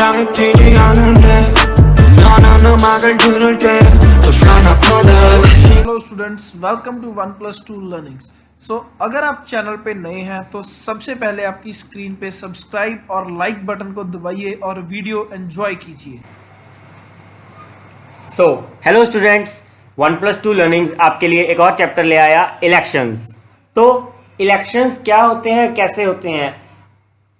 심장이 뛰지 않은데 너는 음악을 들을 때 불안하거든. Hello students, welcome to 1+2 learnings. अगर आप channel पे नए हैं तो सबसे पहले आपकी स्क्रीन पे सब्सक्राइब और लाइक बटन को दबाइए और वीडियो एंजॉय कीजिए। हेलो स्टूडेंट्स, 1+2 लर्निंग्स आपके लिए एक और चैप्टर ले आया, इलेक्शंस। तो इलेक्शंस क्या होते हैं, कैसे होते हैं,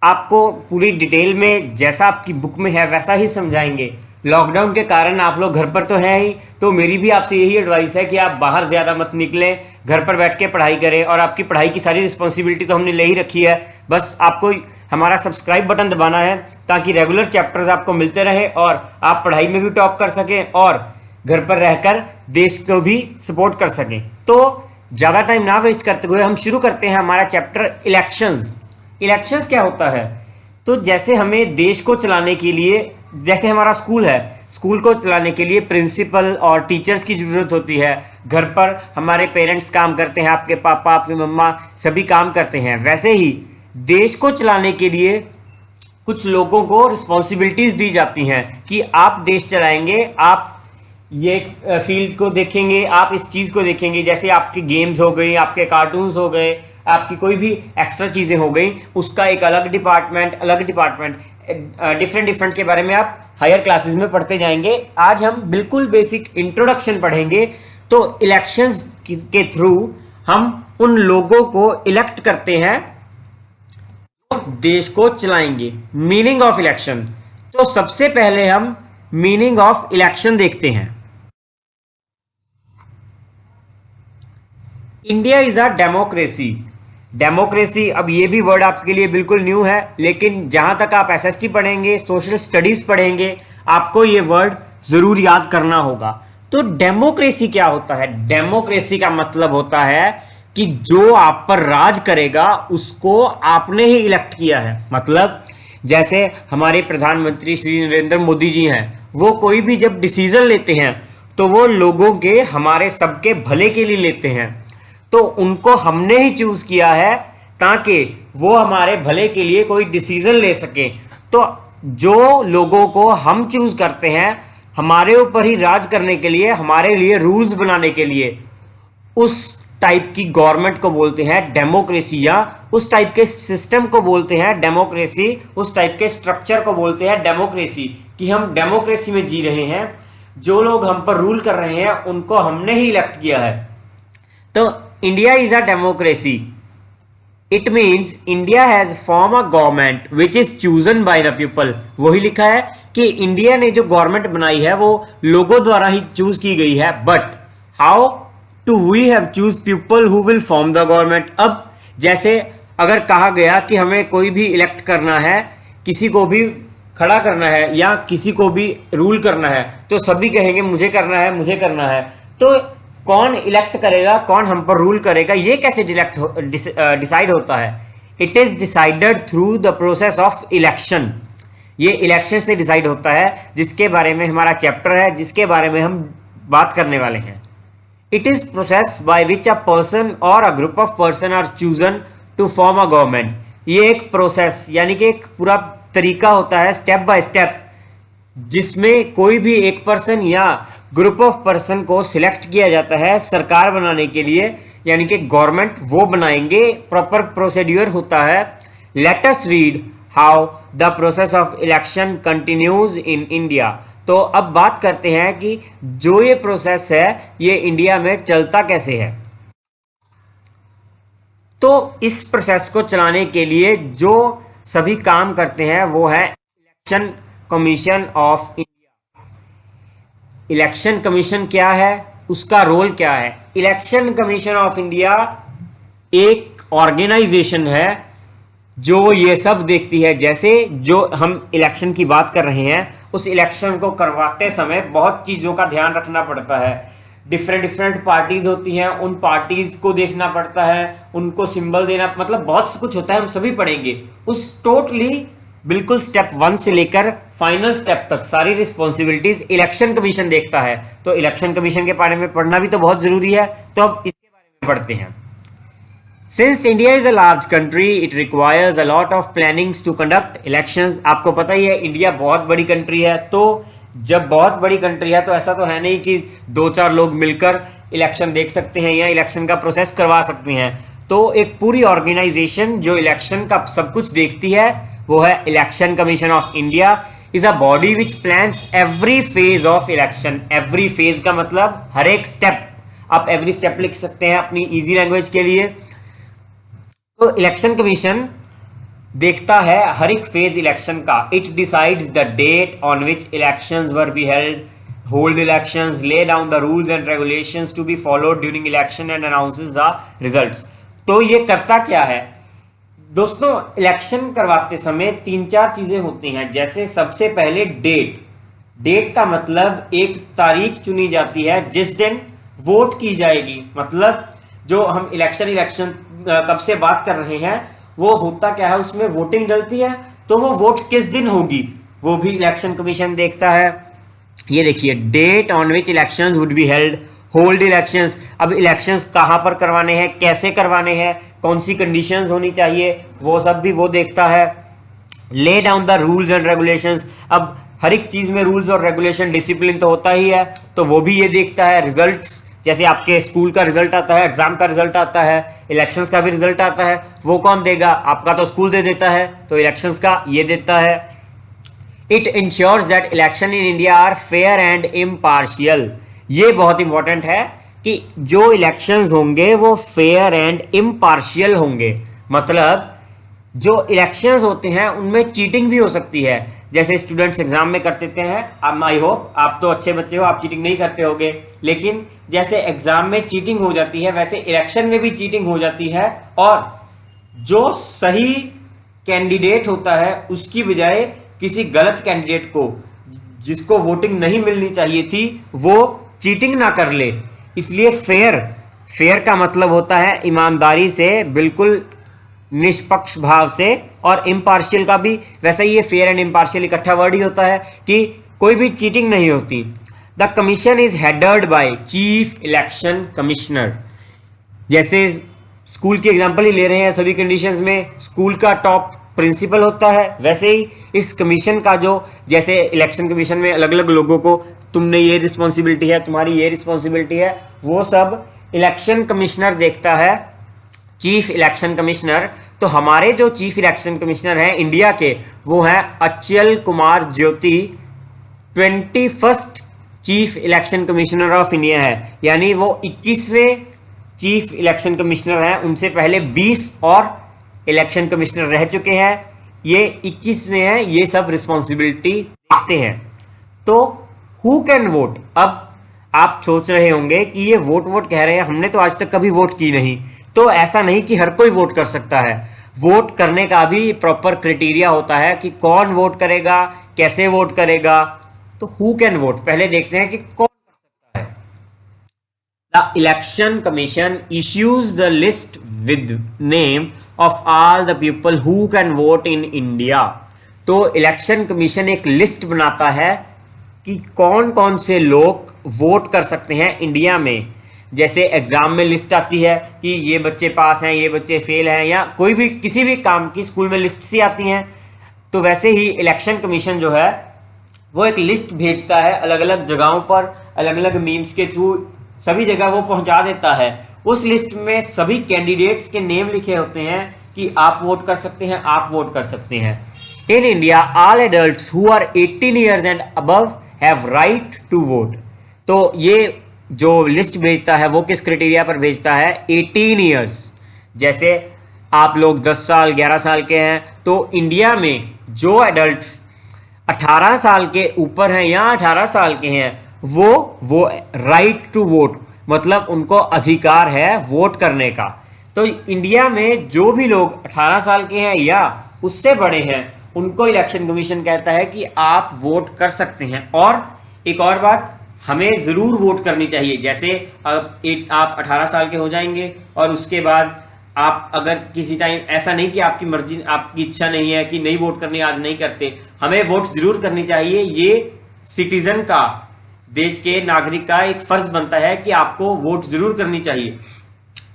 आपको पूरी डिटेल में जैसा आपकी बुक में है वैसा ही समझाएंगे। लॉकडाउन के कारण आप लोग घर पर तो है ही, तो मेरी भी आपसे यही एडवाइस है कि आप बाहर ज़्यादा मत निकलें, घर पर बैठ के पढ़ाई करें। और आपकी पढ़ाई की सारी रिस्पॉन्सिबिलिटी तो हमने ले ही रखी है, बस आपको हमारा सब्सक्राइब बटन दबाना है ताकि रेगुलर चैप्टर्स आपको मिलते रहे और आप पढ़ाई में भी टॉप कर सकें और घर पर रहकर देश को भी सपोर्ट कर सकें। तो ज़्यादा टाइम ना वेस्ट करते हुए हम शुरू करते हैं हमारा चैप्टर इलेक्शंस। इलेक्शंस क्या होता है? तो जैसे हमें देश को चलाने के लिए, जैसे हमारा स्कूल है, स्कूल को चलाने के लिए प्रिंसिपल और टीचर्स की ज़रूरत होती है। घर पर हमारे पेरेंट्स काम करते हैं, आपके पापा, आपकी मम्मा सभी काम करते हैं। वैसे ही देश को चलाने के लिए कुछ लोगों को रिस्पॉन्सिबिलिटीज़ दी जाती हैं कि आप देश चलाएंगे, आप ये फील्ड को देखेंगे, आप इस चीज़ को देखेंगे। जैसे आपके गेम्स हो गई, आपके कार्टून्स हो गए, आपकी कोई भी एक्स्ट्रा चीज़ें हो गई, उसका एक अलग डिपार्टमेंट डिफरेंट के बारे में आप हायर क्लासेस में पढ़ते जाएंगे। आज हम बिल्कुल बेसिक इंट्रोडक्शन पढ़ेंगे। तो इलेक्शंस के थ्रू हम उन लोगों को इलेक्ट करते हैं जो देश को चलाएंगे। मीनिंग ऑफ इलेक्शन, तो सबसे पहले हम मीनिंग ऑफ इलेक्शन देखते हैं। India is a democracy. Democracy, अब ये भी वर्ड आपके लिए बिल्कुल न्यू है, लेकिन जहां तक आप एसएसटी पढ़ेंगे, सोशल स्टडीज पढ़ेंगे, आपको ये वर्ड जरूर याद करना होगा। तो डेमोक्रेसी क्या होता है? डेमोक्रेसी का मतलब होता है कि जो आप पर राज करेगा उसको आपने ही इलेक्ट किया है। मतलब जैसे हमारे प्रधानमंत्री श्री नरेंद्र मोदी जी हैं, वो कोई भी जब डिसीजन लेते हैं तो वो लोगों के, हमारे सबके भले के लिए लेते हैं। तो उनको हमने ही चूज किया है ताकि वो हमारे भले के लिए कोई डिसीजन ले सके। तो जो लोगों को हम चूज करते हैं हमारे ऊपर ही राज करने के लिए, हमारे लिए रूल्स बनाने के लिए, उस टाइप की गवर्नमेंट को बोलते हैं डेमोक्रेसी, या उस टाइप के सिस्टम को बोलते हैं डेमोक्रेसी, उस टाइप के स्ट्रक्चर को बोलते हैं डेमोक्रेसी। कि हम डेमोक्रेसी में जी रहे हैं, जो लोग हम पर रूल कर रहे हैं उनको हमने ही इलेक्ट किया है। तो India is a democracy. It means India has form a government which is chosen by the people. वही लिखा है कि इंडिया ने जो गवर्नमेंट बनाई है वो लोगों द्वारा ही चूज की गई है। But how to we have choose people who will form the government. अब जैसे अगर कहा गया कि हमें कोई भी इलेक्ट करना है, किसी को भी खड़ा करना है या किसी को भी रूल करना है, तो सभी कहेंगे मुझे करना है, मुझे करना है। तो कौन इलेक्ट करेगा, कौन हम पर रूल करेगा, ये कैसे डिसाइड होता है? It is decided through the process of election. ये इलेक्शन से डिसाइड होता है, जिसके बारे में हमारा चैप्टर है, जिसके बारे में हम बात करने वाले हैं। It is process by which a person or a group of person are chosen to form a government. ये एक प्रोसेस यानी कि एक पूरा तरीका होता है, स्टेप बाय स्टेप, जिसमें कोई भी एक पर्सन या ग्रुप ऑफ पर्सन को सिलेक्ट किया जाता है सरकार बनाने के लिए, यानी कि गवर्नमेंट वो बनाएंगे। प्रॉपर प्रोसीड्यूर होता है। Let us read how the process of election continues in India. तो अब बात करते हैं कि जो ये प्रोसेस है ये इंडिया में चलता कैसे है। तो इस प्रोसेस को चलाने के लिए जो सभी काम करते हैं वो है election commission of India. Election commission क्या है, उसका रोल क्या है? इलेक्शन कमीशन ऑफ इंडिया एक ऑर्गेनाइजेशन है जो ये सब देखती है। जैसे जो हम इलेक्शन की बात कर रहे हैं, उस इलेक्शन को करवाते समय बहुत चीज़ों का ध्यान रखना पड़ता है। डिफरेंट पार्टीज होती हैं, उन पार्टीज को देखना पड़ता है, उनको सिंबल देना, मतलब बहुत कुछ होता है, हम सभी पढ़ेंगे। उस टोटली बिल्कुल स्टेप 1 से लेकर फाइनल स्टेप तक सारी रिस्पॉन्सिबिलिटीज इलेक्शन कमीशन देखता है। तो इलेक्शन कमीशन के बारे में पढ़ना भी तो बहुत जरूरी है। तो अब इसके बारे में पढ़ते हैं। Since India is a large country it requires a lot of plannings to conduct elections. आपको पता ही है इंडिया बहुत बड़ी कंट्री है, तो जब बहुत बड़ी कंट्री है तो ऐसा तो है नहीं कि 2-4 लोग मिलकर इलेक्शन देख सकते हैं या इलेक्शन का प्रोसेस करवा सकते हैं। तो एक पूरी ऑर्गेनाइजेशन जो इलेक्शन का सब कुछ देखती है वो है election commission of India. Is a body which plans every phase of election. Every phase का मतलब हर एक स्टेप, आप एवरी स्टेप लिख सकते हैं अपनी इजी लैंग्वेज के लिए। तो इलेक्शन कमीशन देखता है हर एक फेज इलेक्शन का। It decides the date on which elections were be held, hold elections, lay down the rules and regulations to be followed during election and announces the results. तो ये करता क्या है दोस्तों, इलेक्शन करवाते समय 3-4 चीजें होती हैं। जैसे सबसे पहले डेट। डेट का मतलब एक तारीख चुनी जाती है जिस दिन वोट की जाएगी। मतलब जो हम इलेक्शन कब से बात कर रहे हैं वो होता क्या है, उसमें वोटिंग डलती है, तो वो वोट किस दिन होगी वो भी इलेक्शन कमीशन देखता है। ये देखिए, date on which elections would be held, hold elections. अब इलेक्शंस कहाँ पर करवाने हैं, कैसे करवाने हैं, कौन सी कंडीशंस होनी चाहिए, वो सब भी वो देखता है। ले down the rules and regulations. अब हर एक चीज में रूल्स और रेगुलेशन, डिसिप्लिन तो होता ही है, तो वो भी ये देखता है। रिजल्ट्स, जैसे आपके स्कूल का रिजल्ट आता है, एग्जाम का रिजल्ट आता है, इलेक्शंस का भी रिजल्ट आता है, वो कौन देगा, आपका तो स्कूल दे देता है, तो इलेक्शंस का ये देता है। It ensures that election in India are fair and impartial. ये बहुत इंपॉर्टेंट है कि जो इलेक्शंस होंगे वो फेयर एंड इम्पार्शियल होंगे। मतलब जो इलेक्शंस होते हैं उनमें चीटिंग भी हो सकती है, जैसे स्टूडेंट्स एग्जाम में कर देते हैं। अब आई होप आप तो अच्छे बच्चे हो, आप चीटिंग नहीं करते होगे, लेकिन जैसे एग्जाम में चीटिंग हो जाती है वैसे इलेक्शन में भी चीटिंग हो जाती है। और जो सही कैंडिडेट होता है उसकी बजाय किसी गलत कैंडिडेट को, जिसको वोटिंग नहीं मिलनी चाहिए थी, वो चीटिंग ना कर ले। इसलिए फेयर का मतलब होता है ईमानदारी से, बिल्कुल निष्पक्ष भाव से। और इम्पार्शियल का भी वैसे ही, ये फेयर एंड इम्पार्शियल इकट्ठा वर्ड ही होता है कि कोई भी चीटिंग नहीं होती। The commission is headed by chief election commissioner. जैसे स्कूल की एग्जांपल ही ले रहे हैं, सभी कंडीशंस में स्कूल का टॉप प्रिंसिपल होता है, वैसे ही इस कमीशन का जो, जैसे इलेक्शन कमीशन में अलग अलग लोगों को तुमने ये रिस्पॉन्सिबिलिटी है, तुम्हारी ये रिस्पॉन्सिबिलिटी है, वो सब इलेक्शन कमिश्नर देखता है, चीफ इलेक्शन कमिश्नर। तो हमारे जो चीफ इलेक्शन कमिश्नर हैं इंडिया के, वो हैं अचल कुमार ज्योति। 21st chief election commissioner of India है, यानी वो 21वें चीफ इलेक्शन कमिश्नर हैं। उनसे पहले 20 और इलेक्शन कमिश्नर रह चुके हैं, ये 21वें हैं। ये सब रिस्पॉन्सिबिलिटी देखते हैं। तो हु कैन वोट। अब आप सोच रहे होंगे कि ये वोट कह रहे हैं, हमने तो आज तक कभी वोट की नहीं। तो ऐसा नहीं कि हर कोई वोट कर सकता है। वोट करने का भी प्रॉपर क्राइटेरिया होता है कि कौन वोट करेगा, कैसे वोट करेगा। तो हु कैन वोट पहले देखते हैं कि कौन कर सकता है। The election commission issues the list with name of all the people who can vote in India. तो इलेक्शन कमीशन एक लिस्ट बनाता है कि कौन कौन से लोग वोट कर सकते हैं इंडिया में। जैसे एग्जाम में लिस्ट आती है कि ये बच्चे पास हैं, ये बच्चे फेल हैं, या कोई भी किसी भी काम की स्कूल में लिस्ट सी आती हैं, तो वैसे ही इलेक्शन कमीशन जो है वो एक लिस्ट भेजता है अलग अलग जगहों पर, अलग अलग मीन्स के थ्रू सभी जगह वो पहुंचा देता है। उस लिस्ट में सभी कैंडिडेट्स के नेम लिखे होते हैं कि आप वोट कर सकते हैं, आप वोट कर सकते हैं। In India all adults who are 18 years and above have right to vote. तो ये जो लिस्ट भेजता है वो किस क्राइटेरिया पर भेजता है, 18 ईयर्स। जैसे आप लोग 10 साल 11 साल के हैं, तो इंडिया में जो एडल्ट्स 18 साल के ऊपर हैं या 18 साल के हैं, वो राइट टू वोट, मतलब उनको अधिकार है वोट करने का। तो इंडिया में जो भी लोग 18 साल के हैं या उससे बड़े हैं, उनको इलेक्शन कमीशन कहता है कि आप वोट कर सकते हैं। और एक और बात, हमें ज़रूर वोट करनी चाहिए। जैसे अब आप 18 साल के हो जाएंगे और उसके बाद आप अगर किसी टाइम, ऐसा नहीं कि आपकी मर्जी, आपकी इच्छा नहीं है कि नहीं वोट करनी, आज नहीं करते, हमें वोट जरूर करनी चाहिए। ये सिटीजन का, देश के नागरिक का एक फर्ज बनता है कि आपको वोट जरूर करनी चाहिए।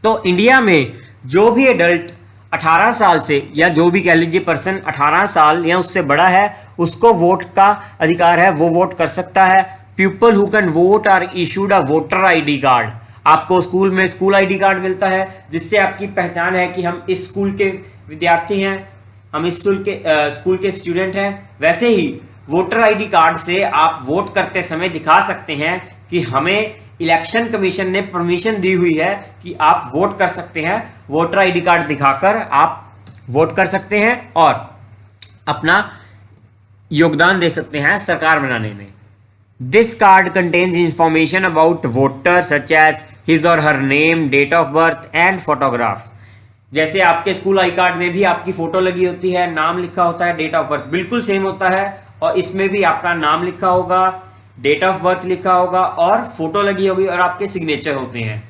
तो इंडिया में जो भी एडल्ट 18 साल से या जो भी कह लीजिए पर्सन 18 साल या उससे बड़ा है उसको वोट का अधिकार है, वो वोट कर सकता है। People who can vote are issued a voter ID card. आपको स्कूल में स्कूल आईडी कार्ड मिलता है जिससे आपकी पहचान है कि हम इस स्कूल के विद्यार्थी हैं, हम इस स्कूल के स्टूडेंट हैं। वैसे ही वोटर आईडी कार्ड से आप वोट करते समय दिखा सकते हैं कि हमें इलेक्शन कमीशन ने परमिशन दी हुई है कि आप वोट कर सकते हैं। वोटर आईडी कार्ड दिखाकर आप वोट कर सकते हैं और अपना योगदान दे सकते हैं सरकार बनाने में। This card contains information about voter such as his or her name, date of birth and photograph. जैसे आपके स्कूल आई कार्ड में भी आपकी फोटो लगी होती है, नाम लिखा होता है, डेट ऑफ बर्थ बिल्कुल सेम होता है और इसमें भी आपका नाम लिखा होगा, डेट ऑफ बर्थ लिखा होगा और फोटो लगी होगी और आपके सिग्नेचर होते हैं।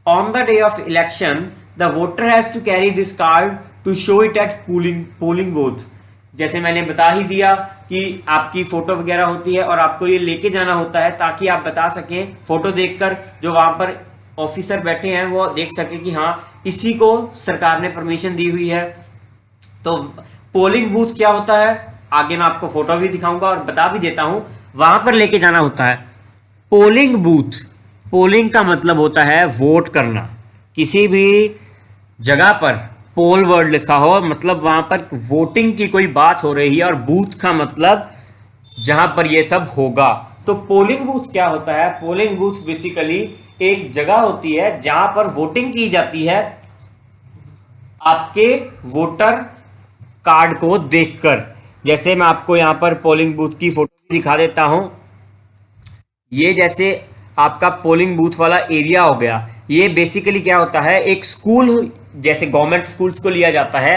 On the day of election the voter has to carry this card to show it at polling booth. जैसे मैंने बता ही दिया कि आपकी फोटो वगैरह होती है और आपको ये लेके जाना होता है ताकि आप बता सकें, फोटो देखकर जो वहां पर ऑफिसर बैठे हैं वो देख सके कि हाँ इसी को सरकार ने परमिशन दी हुई है। तो पोलिंग बूथ क्या होता है आगे मैं आपको फोटो भी दिखाऊंगा और बता भी देता हूं, वहां पर लेके जाना होता है। पोलिंग बूथ, पोलिंग का मतलब होता है वोट करना। किसी भी जगह पर पोल वर्ड लिखा हो मतलब वहां पर वोटिंग की कोई बात हो रही है और बूथ का मतलब जहां पर ये सब होगा। तो पोलिंग बूथ क्या होता है? पोलिंग बूथ बेसिकली एक जगह होती है जहां पर वोटिंग की जाती है आपके वोटर कार्ड को देखकर। जैसे मैं आपको यहां पर पोलिंग बूथ की फोटो दिखा देता हूं। ये जैसे आपका पोलिंग बूथ वाला एरिया हो गया। ये बेसिकली क्या होता है, एक स्कूल जैसे गवर्नमेंट स्कूल्स को लिया जाता है,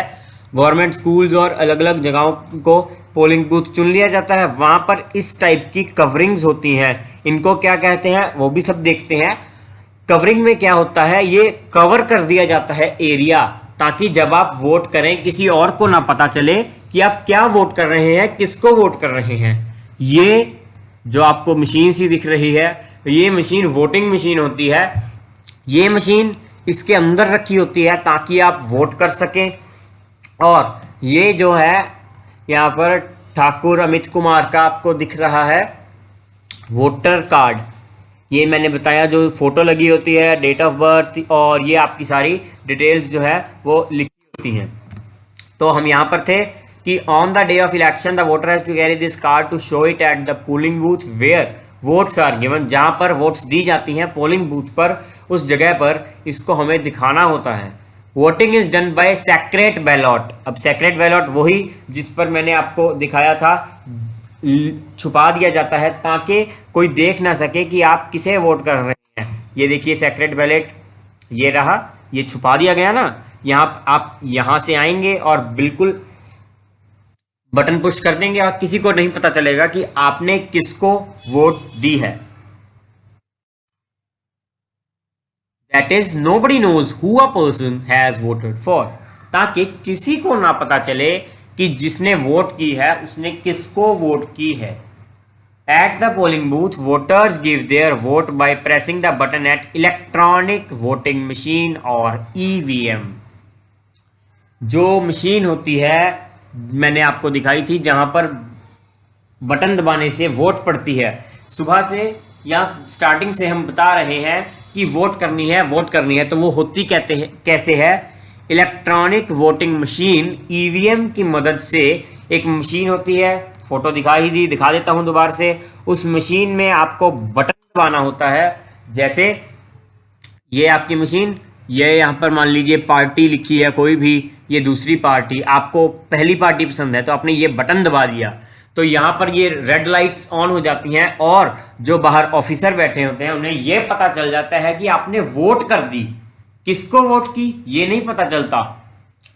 गवर्नमेंट स्कूल्स और अलग अलग जगहों को पोलिंग बूथ चुन लिया जाता है। वहां पर इस टाइप की कवरिंग्स होती हैं, इनको क्या कहते हैं वो भी सब देखते हैं। कवरिंग में क्या होता है, ये कवर कर दिया जाता है एरिया, ताकि जब आप वोट करें किसी और को ना पता चले कि आप क्या वोट कर रहे हैं, किसको वोट कर रहे हैं। ये जो आपको मशीन सी दिख रही है, ये मशीन वोटिंग मशीन होती है। ये मशीन इसके अंदर रखी होती है ताकि आप वोट कर सकें। और ये जो है यहाँ पर ठाकुर अमित कुमार का आपको दिख रहा है वोटर कार्ड। ये मैंने बताया जो फोटो लगी होती है, डेट ऑफ बर्थ और ये आपकी सारी डिटेल्स जो है वो लिखी होती हैं। तो हम यहाँ पर थे कि on the day of election the voter has to carry this card to show it at the polling booth where votes are given. जहाँ पर वोट्स दी जाती हैं पोलिंग बूथ पर, उस जगह पर इसको हमें दिखाना होता है। Voting is done by secret ballot. अब सेक्रेट बैलॉट वही जिस पर मैंने आपको दिखाया था, छुपा दिया जाता है ताकि कोई देख ना सके कि आप किसे वोट कर रहे हैं। ये देखिए सेक्रेट बैलेट, ये रहा, ये छुपा दिया गया ना। यहाँ आप यहाँ से आएंगे और बिल्कुल बटन पुश कर देंगे और किसी को नहीं पता चलेगा कि आपने किसको वोट दी है। That is nobody knows who a person has voted for, ताकि किसी को ना पता चले कि जिसने वोट की है उसने किसको वोट की है। At the polling booth voters give their vote by pressing the button at electronic voting machine और ईवीएम। जो मशीन होती है मैंने आपको दिखाई थी जहां पर बटन दबाने से वोट पड़ती है। सुबह से या स्टार्टिंग से हम बता रहे हैं कि वोट करनी है, वोट करनी है। तो वो होती कहते हैं कैसे है, इलेक्ट्रॉनिक वोटिंग मशीन ईवीएम की मदद से। एक मशीन होती है, फोटो दिखा देता हूं दोबारा से। उस मशीन में आपको बटन दबाना होता है। जैसे ये आपकी मशीन, ये यहाँ पर मान लीजिए पार्टी लिखी है कोई भी, ये दूसरी पार्टी, आपको पहली पार्टी पसंद है तो आपने ये बटन दबा दिया तो यहाँ पर ये रेड लाइट्स ऑन हो जाती हैं और जो बाहर ऑफिसर बैठे होते हैं उन्हें ये पता चल जाता है कि आपने वोट कर दी। किसको वोट की ये नहीं पता चलता,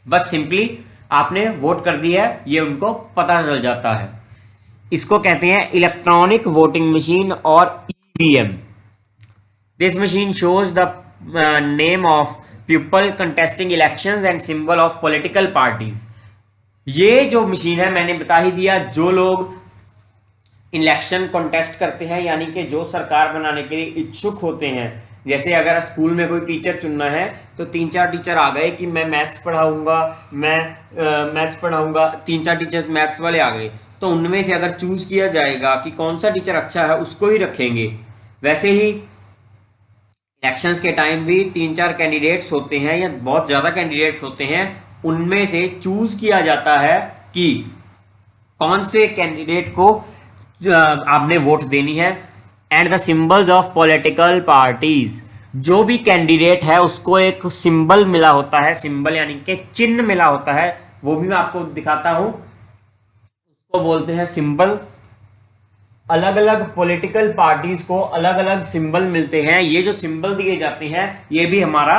बस सिंपली आपने वोट कर दी है ये उनको पता चल जाता है। इसको कहते हैं इलेक्ट्रॉनिक वोटिंग मशीन और EVM. This machine shows the name of people contesting elections and symbol of political parties. ये जो मशीन है मैंने बता ही दिया, जो लोग इलेक्शन कॉन्टेस्ट करते हैं यानी कि जो सरकार बनाने के लिए इच्छुक होते हैं। जैसे अगर स्कूल में कोई टीचर चुनना है तो 3-4 टीचर आ गए कि मैं मैथ्स पढ़ाऊंगा, मैं मैथ्स पढ़ाऊंगा, 3-4 टीचर्स मैथ्स वाले आ गए, तो उनमें से अगर चूज किया जाएगा कि कौन सा टीचर अच्छा है उसको ही रखेंगे। वैसे ही इलेक्शंस के टाइम भी 3-4 कैंडिडेट्स होते हैं या बहुत ज़्यादा कैंडिडेट्स होते हैं, उनमें से चूज किया जाता है कि कौन से कैंडिडेट को आपने वोट देनी है। And the symbols of political parties, जो भी कैंडिडेट है उसको एक सिंबल मिला होता है, सिंबल यानी कि चिन्ह मिला होता है, वो भी मैं आपको दिखाता हूं, उसको बोलते हैं सिंबल। अलग अलग पॉलिटिकल पार्टीज को अलग अलग सिंबल मिलते हैं। ये जो सिंबल दिए जाते हैं ये भी हमारा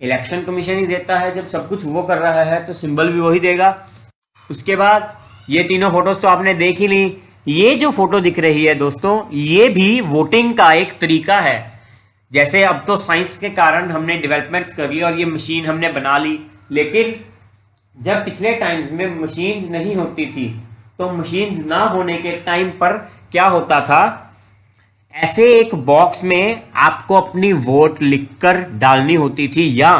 इलेक्शन कमीशन ही देता है। जब सब कुछ वो कर रहा है तो सिंबल भी वही देगा। उसके बाद ये तीनों फोटोज तो आपने देख ही ली। ये जो फोटो दिख रही है दोस्तों, ये भी वोटिंग का एक तरीका है। जैसे अब तो साइंस के कारण हमने डेवलपमेंट कर ली और ये मशीन हमने बना ली, लेकिन जब पिछले टाइम्स में मशीन्स नहीं होती थी तो मशीन्स ना होने के टाइम पर क्या होता था, ऐसे एक बॉक्स में आपको अपनी वोट लिखकर डालनी होती थी, या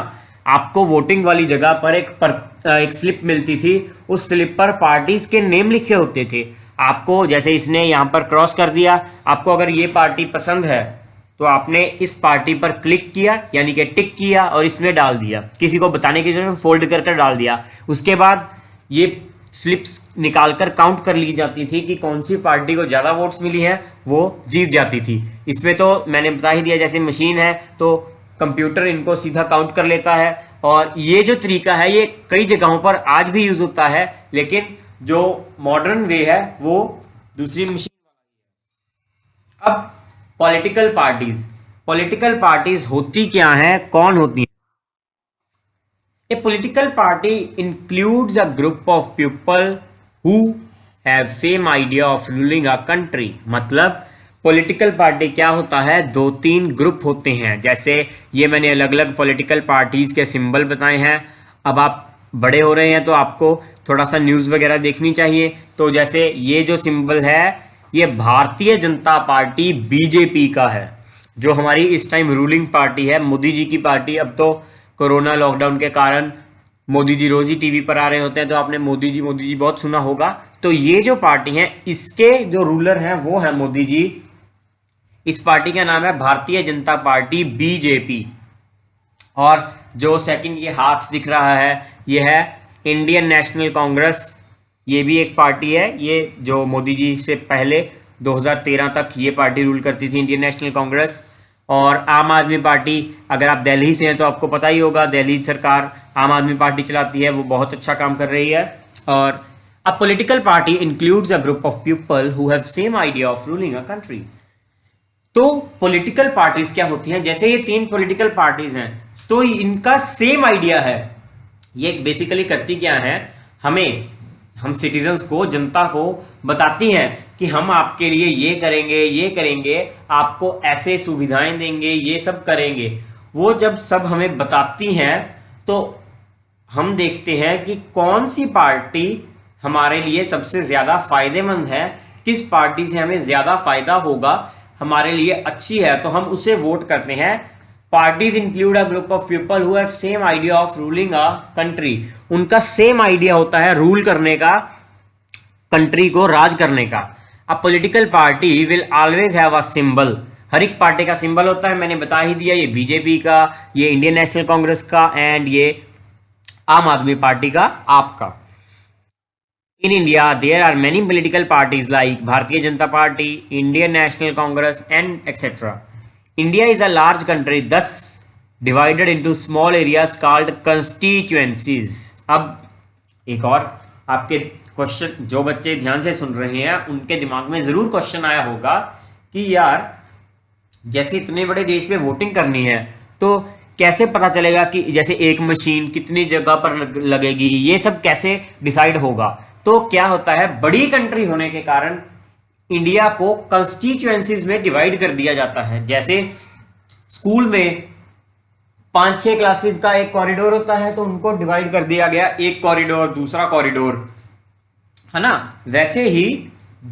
आपको वोटिंग वाली जगह पर एक स्लिप मिलती थी। उस स्लिप पर पार्टीज के नेम लिखे होते थे। आपको जैसे इसने यहाँ पर क्रॉस कर दिया, आपको अगर ये पार्टी पसंद है तो आपने इस पार्टी पर क्लिक किया यानी कि टिक किया और इसमें डाल दिया, किसी को बताने की जरूरत, फोल्ड कर डाल दिया। उसके बाद ये स्लिप्स निकालकर काउंट कर ली जाती थी कि कौन सी पार्टी को ज़्यादा वोट्स मिली है वो जीत जाती थी। इसमें तो मैंने बता ही दिया, जैसे मशीन है तो कंप्यूटर इनको सीधा काउंट कर लेता है। और ये जो तरीका है ये कई जगहों पर आज भी यूज होता है, लेकिन जो मॉडर्न वे है वो दूसरी मशीन। अब पॉलिटिकल पार्टीज होती क्या हैं, कौन होती हैं? A political party includes a group of people who have same idea of ruling a country। मतलब पॉलिटिकल पार्टी क्या होता है, 2-3 ग्रुप होते हैं। जैसे ये मैंने अलग अलग पॉलिटिकल पार्टीज के सिंबल बताए हैं। अब आप बड़े हो रहे हैं तो आपको थोड़ा सा न्यूज़ वगैरह देखनी चाहिए। तो जैसे ये जो सिंबल है ये भारतीय जनता पार्टी बीजेपी का है, जो हमारी इस टाइम रूलिंग पार्टी है, मोदी जी की पार्टी। अब तो कोरोना लॉकडाउन के कारण मोदी जी रोज ही टीवी पर आ रहे होते हैं, तो आपने मोदी जी बहुत सुना होगा। तो ये जो पार्टी है इसके जो रूलर हैं वो है मोदी जी। इस पार्टी का नाम है भारतीय जनता पार्टी बीजेपी। और जो सेकंड ये हाथ दिख रहा है ये है इंडियन नेशनल कांग्रेस। ये भी एक पार्टी है, ये जो मोदी जी से पहले 2013 तक ये पार्टी रूल करती थी, इंडियन नेशनल कांग्रेस। और आम आदमी पार्टी, अगर आप दिल्ली से हैं तो आपको पता ही होगा, दिल्ली सरकार आम आदमी पार्टी चलाती है, वो बहुत अच्छा काम कर रही है। और अ political party includes a group of people who have same idea of ruling a country. तो पॉलिटिकल पार्टीज क्या होती हैं, जैसे ये 3 पॉलिटिकल पार्टीज हैं तो इनका सेम आइडिया है। ये बेसिकली करती क्या है, हम सिटीजन्स को, जनता को बताती हैं कि हम आपके लिए ये करेंगे, आपको ऐसे सुविधाएं देंगे, ये सब करेंगे। वो जब सब हमें बताती हैं तो हम देखते हैं कि कौन सी पार्टी हमारे लिए सबसे ज्यादा फायदेमंद है, किस पार्टी से हमें ज्यादा फायदा होगा, हमारे लिए अच्छी है, तो हम उसे वोट करते हैं। Parties include a group of people who have same idea of ruling a country. उनका सेम आइडिया होता है रूल करने का, कंट्री को राज करने का। A political party will always have a symbol. हर एक पार्टी का सिंबल होता है, मैंने बता ही दिया, ये बीजेपी का, ये इंडियन नेशनल कांग्रेस का एंड ये आम आदमी पार्टी का, आपका। In India there are many political parties like Bharatiya Janata party, Indian National Congress and etcetera. India is a large country, thus divided into small areas called constituencies। अब एक और आपके क्वेश्चन, जो बच्चे ध्यान से सुन रहे हैं उनके दिमाग में जरूर क्वेश्चन आया होगा कि यार जैसे इतने बड़े देश में वोटिंग करनी है तो कैसे पता चलेगा कि जैसे एक मशीन कितनी जगह पर लगेगी, ये सब कैसे डिसाइड होगा। तो क्या होता है, बड़ी कंट्री होने के कारण इंडिया को कंस्टिट्यूएंसीज में डिवाइड कर दिया जाता है। जैसे स्कूल में 5-6 क्लासेस का एक कॉरिडोर होता है तो उनको डिवाइड कर दिया गया, एक कॉरिडोर, दूसरा कॉरिडोर, है ना। वैसे ही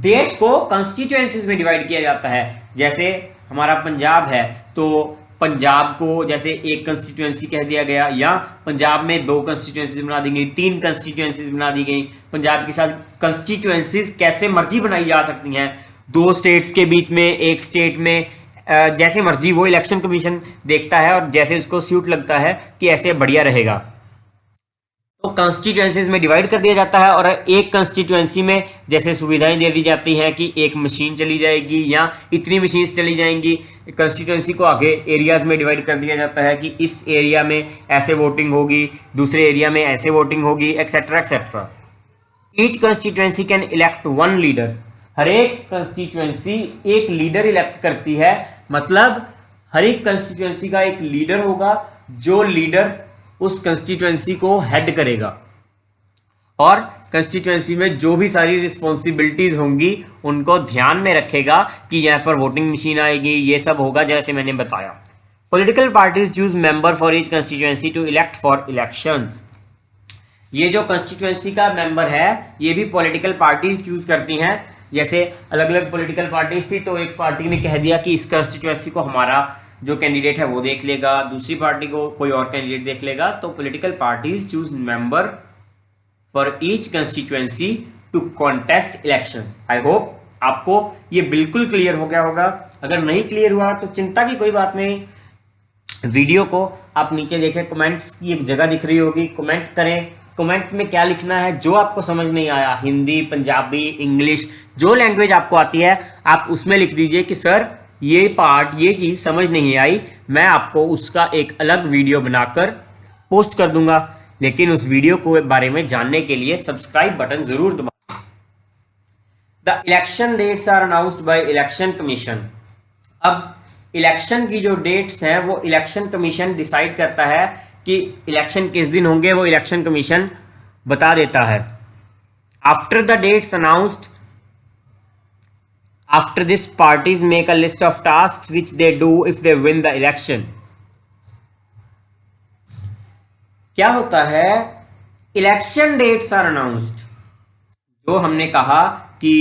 देश को कंस्टिट्यूएंसीज में डिवाइड किया जाता है। जैसे हमारा पंजाब है तो पंजाब को जैसे एक कंस्टिट्यूएंसी कह दिया गया, या पंजाब में 2 कंस्टिट्यूएंसीज बना दी गई, 3 कंस्टिट्यूएंसीज बना दी गई। पंजाब के साथ कंस्टिट्यूएंसीज कैसे मर्जी बनाई जा सकती हैं, 2 स्टेट्स के बीच में, एक स्टेट में, जैसे मर्जी वो इलेक्शन कमीशन देखता है और जैसे उसको सूट लगता है कि ऐसे बढ़िया रहेगा। तो कंस्टिट्यूएंसीज में डिवाइड कर दिया जाता है और एक कंस्टिट्यूएंसी में जैसे सुविधाएं दे दी जाती हैं कि एक मशीन चली जाएगी या इतनी मशीन्स चली जाएंगी। कंस्टिट्यूएंसी को आगे एरियाज में डिवाइड कर दिया जाता है कि इस एरिया में ऐसे वोटिंग होगी, दूसरे एरिया में ऐसे वोटिंग होगी, etcetera etcetera. Each constituency can elect 1 leader. हर एक कंस्टिट्यूएंसी एक लीडर इलेक्ट करती है, मतलब हर एक कंस्टिट्यूएंसी का एक लीडर होगा जो लीडर उस कंस्टिट्यूएंसी को हेड करेगा और कंस्टिट्यूएंसी में जो भी सारी रिस्पॉन्सिबिलिटीज होंगी उनको ध्यान में रखेगा कि यहाँ पर वोटिंग मशीन आएगी, ये सब होगा जैसे मैंने बताया। Political parties choose member for each constituency to elect for elections. ये जो कंस्टिट्यूएंसी का मेंबर है ये भी पॉलिटिकल पार्टीज चूज करती हैं। जैसे अलग अलग पॉलिटिकल पार्टीज थी तो एक पार्टी ने कह दिया कि इस कंस्टिट्यूएंसी को हमारा जो कैंडिडेट है वो देख लेगा, दूसरी पार्टी को कोई और कैंडिडेट देख लेगा। तो political parties choose member for each constituency to contest elections. I hope आपको ये बिल्कुल क्लियर हो गया होगा। अगर नहीं क्लियर हुआ तो चिंता की कोई बात नहीं, वीडियो को आप नीचे देखें, कमेंट्स की एक जगह दिख रही होगी, कमेंट करें। कमेंट में क्या लिखना है, जो आपको समझ नहीं आया, हिंदी, पंजाबी, इंग्लिश, जो लैंग्वेज आपको आती है आप उसमें लिख दीजिए कि सर ये पार्ट, ये चीज़ समझ नहीं आई, मैं आपको उसका एक अलग वीडियो बनाकर पोस्ट कर दूंगा। लेकिन उस वीडियो को बारे में जानने के लिए सब्सक्राइब बटन जरूर दबाएं। The election dates are announced by election commission. अब इलेक्शन की जो डेट्स हैं वो इलेक्शन कमीशन डिसाइड करता है कि इलेक्शन किस दिन होंगे, वो इलेक्शन कमीशन बता देता है। After the dates announced, after this parties make a list of tasks which they do if they win the election। क्या होता है, इलेक्शन डेट्स आर अनाउंस्ड। जो हमने कहा कि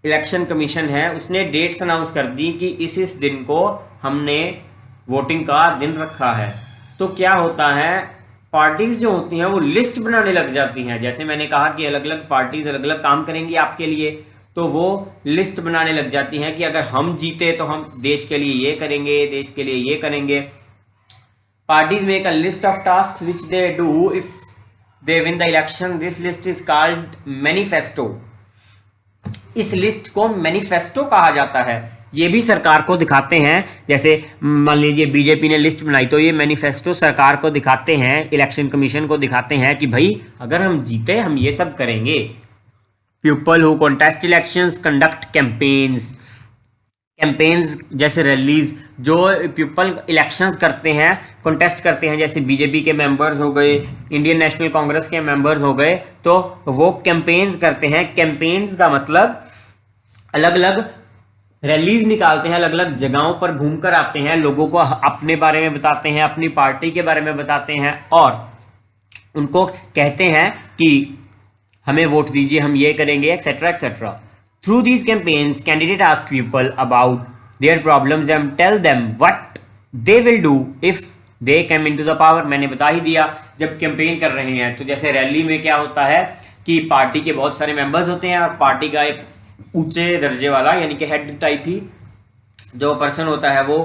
इलेक्शन कमीशन है उसने डेट्स अनाउंस कर दी कि इस दिन को हमने वोटिंग का दिन रखा है। तो क्या होता है, पार्टीज जो होती हैं वो लिस्ट बनाने लग जाती हैं। जैसे मैंने कहा कि अलग अलग पार्टीज अलग अलग काम करेंगी आपके लिए, तो वो लिस्ट बनाने लग जाती हैं कि अगर हम जीते तो हम देश के लिए ये करेंगे, देश के लिए ये करेंगे। Parties make a list of task which they do if they win the election. This list is called manifesto. इस लिस्ट को मैनिफेस्टो कहा जाता है। ये भी सरकार को दिखाते हैं। जैसे मान लीजिए बीजेपी ने लिस्ट बनाई तो ये मैनिफेस्टो सरकार को दिखाते हैं, इलेक्शन कमीशन को दिखाते हैं कि भाई अगर हम जीते हम ये सब करेंगे। People who contest elections conduct campaigns. Campaigns जैसे रैलीज, जो पीपल इलेक्शंस करते हैं, कॉन्टेस्ट करते हैं, जैसे बीजेपी के मेंबर्स हो गए, इंडियन नेशनल कांग्रेस के मेंबर्स हो गए, तो वो कैंपेन्स करते हैं। कैंपेन्स का मतलब अलग अलग रैलीज निकालते हैं, अलग अलग जगहों पर घूमकर आते हैं, लोगों को अपने बारे में बताते हैं, अपनी पार्टी के बारे में बताते हैं और उनको कहते हैं कि हमें वोट दीजिए, हम ये करेंगे, etcetera etcetera. Through these campaigns candidate ask people about their problems and tell them what they will do if they come into the power. मैंने बता ही दिया, जब कैंपेन कर रहे हैं तो जैसे रैली में क्या होता है कि पार्टी के बहुत सारे मेंबर्स होते हैं और पार्टी का एक ऊंचे दर्जे वाला यानी कि हेड टाइप ही जो पर्सन होता है वो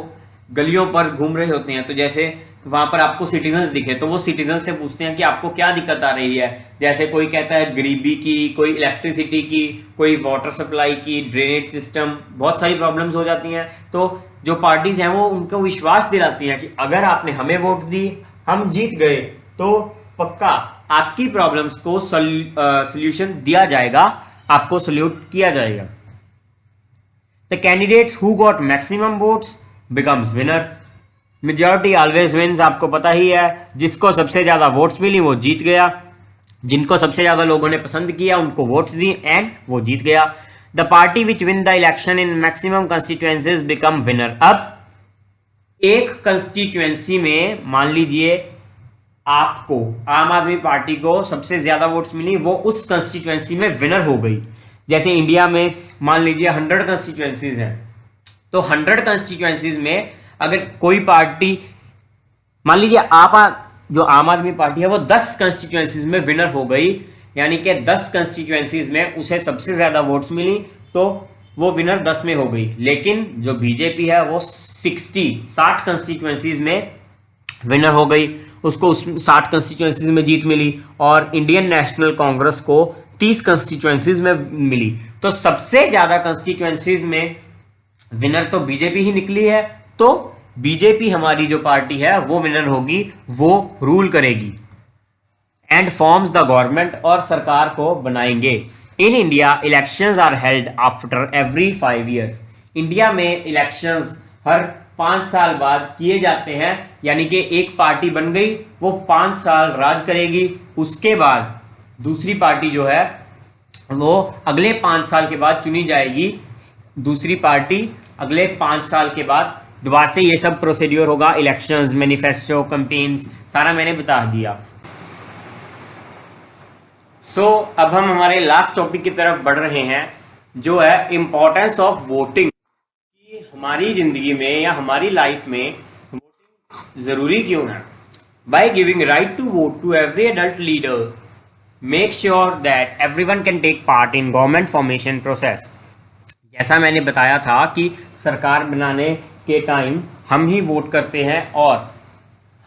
गलियों पर घूम रहे होते हैं। तो जैसे वहां पर आपको सिटीजन्स दिखे तो वो सिटीजन्स से पूछते हैं कि आपको क्या दिक्कत आ रही है। जैसे कोई कहता है गरीबी की, कोई इलेक्ट्रिसिटी की, कोई वाटर सप्लाई की, ड्रेनेज सिस्टम, बहुत सारी प्रॉब्लम्स हो जाती हैं। तो जो पार्टीज हैं वो उनको विश्वास दिलाती हैं कि अगर आपने हमें वोट दी, हम जीत गए, तो पक्का आपकी प्रॉब्लम्स को सोल्यूशन दिया जाएगा, आपको सोल्यूट किया जाएगा। The candidates who got maximum votes becomes winner. Majority always wins, आपको पता ही है, जिसको सबसे ज्यादा वोट्स मिली वो जीत गया, जिनको सबसे ज्यादा लोगों ने पसंद किया उनको वोट्स दी एंड वो जीत गया। The party which win the election in maximum constituencies become winner. अब एक कंस्टिट्यूएंसी में मान लीजिए आपको आम आदमी पार्टी को सबसे ज्यादा वोट्स मिली, वो उस कंस्टिट्यूएंसी में विनर हो गई। जैसे इंडिया में मान लीजिए 100 कंस्टिट्यूएंसीज हैं, तो 100 कंस्टिट्यूएंसीज में अगर कोई पार्टी, मान लीजिए जो आम आदमी पार्टी है वो 10 कंस्टिट्यूएंसीज में विनर हो गई, यानी कि 10 कंस्टिट्यूएंसीज में उसे सबसे ज्यादा वोट्स मिली, तो वो विनर 10 में हो गई। लेकिन जो बीजेपी है वो 60 कंस्टिट्यूएंसीज में विनर हो गई, उसको उस 60 कंस्टिट्यूएंसीज में जीत मिली, और इंडियन नेशनल कांग्रेस को 30 कंस्टिट्यूएंसीज में मिली। तो सबसे ज्यादा कंस्टिट्यूएंसीज में विनर तो बीजेपी ही निकली है, तो बीजेपी हमारी जो पार्टी है वो विनर होगी, वो रूल करेगी एंड फॉर्म्स द गवर्नमेंट, और सरकार को बनाएंगे। In India elections are held after every 5 years। India में इलेक्शंस हर 5 साल बाद किए जाते हैं, यानी कि एक पार्टी बन गई, वो 5 साल राज करेगी, उसके बाद दूसरी पार्टी जो है वो अगले 5 साल के बाद चुनी जाएगी, दूसरी पार्टी अगले 5 साल के बाद दोबारा से ये सब प्रोसीड्योर होगा, इलेक्शंस, मैनिफेस्टो, कैंपेन्स, सारा मैंने बता दिया। अब हम हमारे लास्ट टॉपिक की तरफ बढ़ रहे हैं, जो है इंपॉर्टेंस ऑफ वोटिंग। हमारी जिंदगी में या हमारी लाइफ में वोटिंग जरूरी क्यों है? By giving right to vote to every adult leader, make sure that everyone can take part in government formation process. जैसा मैंने बताया था कि सरकार बनाने के टाइम हम ही वोट करते हैं और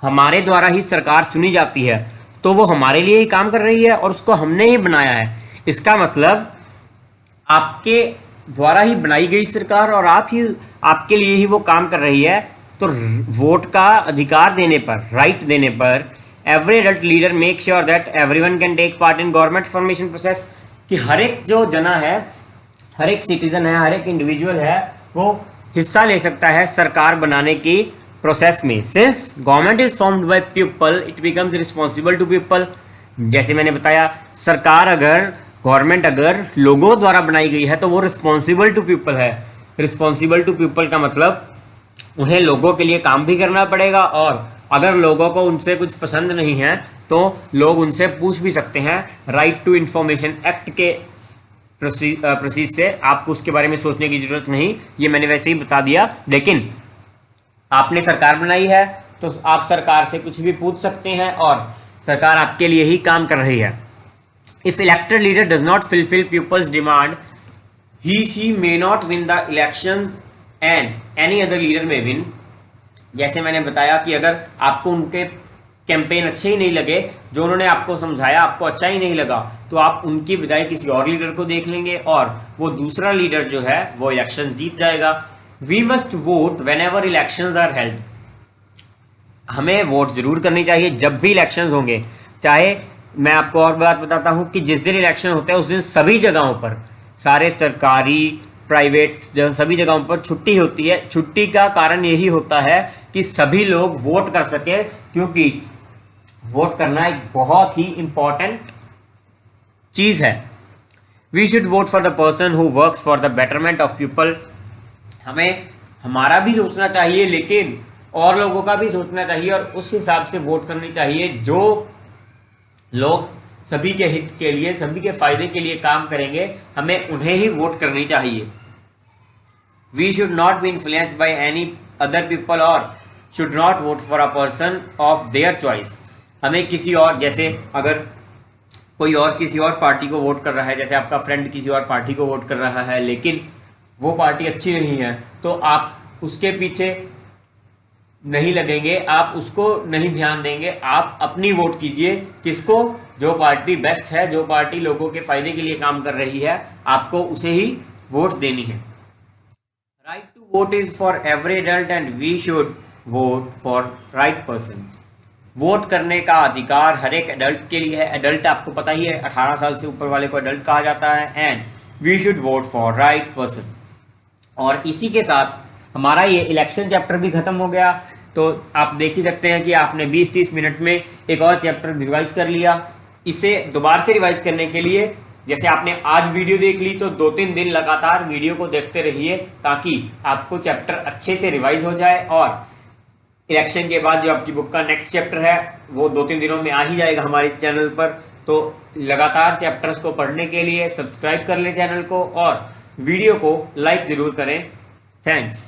हमारे द्वारा ही सरकार चुनी जाती है, तो वो हमारे लिए ही काम कर रही है और उसको हमने ही बनाया है। इसका मतलब आपके द्वारा ही बनाई गई सरकार और आपके लिए ही वो काम कर रही है। तो वोट का अधिकार देने पर, राइट देने पर, every adult leader make sure that everyone can take part in government formation process, कि हर एक जो जना है, हर एक सिटीजन है, हर एक इंडिविजुअल है, वो हिस्सा ले सकता है सरकार बनाने की प्रोसेस में। Since government is formed by people, it becomes responsible to people. जैसे मैंने बताया, गवर्नमेंट अगर लोगों द्वारा बनाई गई है तो वो रिस्पॉन्सिबल टू पीपल है। रिस्पॉन्सिबल टू पीपल का मतलब उन्हें लोगों के लिए काम भी करना पड़ेगा, और अगर लोगों को उनसे कुछ पसंद नहीं है तो लोग उनसे पूछ भी सकते हैं। राइट टू इंफॉर्मेशन एक्ट के प्रोसीज से आपको उसके बारे में सोचने की जरूरत नहीं, ये मैंने वैसे ही बता दिया। लेकिन आपने सरकार बनाई है तो आप सरकार से कुछ भी पूछ सकते हैं और सरकार आपके लिए ही काम कर रही है। If elected leader does not fulfil people's demand, he she may not win the election and any other leader may win. जैसे मैंने बताया कि अगर आपको उनके कैंपेन अच्छे ही नहीं लगे, जो उन्होंने आपको समझाया आपको अच्छा ही नहीं लगा, तो आप उनकी बजाय किसी और लीडर को देख लेंगे और वो दूसरा लीडर जो है वो इलेक्शन जीत जाएगा। We must vote whenever election are held. हमें वोट जरूर करनी चाहिए जब भी इलेक्शन होंगे। चाहे मैं आपको और बात बताता हूं कि जिस दिन इलेक्शन होता है उस दिन सभी जगहों पर, सारे सरकारी, प्राइवेट, सभी जगहों पर छुट्टी होती है। छुट्टी का कारण यही होता है कि सभी लोग वोट कर सके, क्योंकि वोट करना एक बहुत ही इंपॉर्टेंट चीज है। We should vote for the person who works for the betterment of people. हमें हमारा भी सोचना चाहिए, लेकिन और लोगों का भी सोचना चाहिए, और उस हिसाब से वोट करनी चाहिए। जो लोग सभी के हित के लिए, सभी के फायदे के लिए काम करेंगे, हमें उन्हें ही वोट करनी चाहिए। We should not be influenced by any other people और should not vote for a person of their choice. हमें किसी और, जैसे अगर कोई और किसी और पार्टी को वोट कर रहा है, जैसे आपका फ्रेंड किसी और पार्टी को वोट कर रहा है लेकिन वो पार्टी अच्छी नहीं है, तो आप उसके पीछे नहीं लगेंगे, आप उसको नहीं ध्यान देंगे। आप अपनी वोट कीजिए किसको, जो पार्टी बेस्ट है, जो पार्टी लोगों के फायदे के लिए काम कर रही है, आपको उसे ही वोट देनी है। Right to vote is for every adult and we should vote for right person. Vote करने का अधिकार हर एक एडल्ट के लिए है। एडल्ट आपको पता ही है, 18 साल से ऊपर वाले को एडल्ट कहा जाता है। And we should vote for right person. और इसी के साथ हमारा ये इलेक्शन चैप्टर भी खत्म हो गया। तो आप देख ही सकते हैं कि आपने 20-30 मिनट में एक और चैप्टर रिवाइज कर लिया। इसे दोबारा से रिवाइज करने के लिए, जैसे आपने आज वीडियो देख ली, तो 2-3 दिन लगातार वीडियो को देखते रहिए, ताकि आपको चैप्टर अच्छे से रिवाइज हो जाए। और इलेक्शन के बाद जो आपकी बुक का नेक्स्ट चैप्टर है वो 2-3 दिनों में आ ही जाएगा हमारे चैनल पर। तो लगातार चैप्टर्स को पढ़ने के लिए सब्सक्राइब कर लें चैनल को और वीडियो को लाइक जरूर करें। थैंक्स।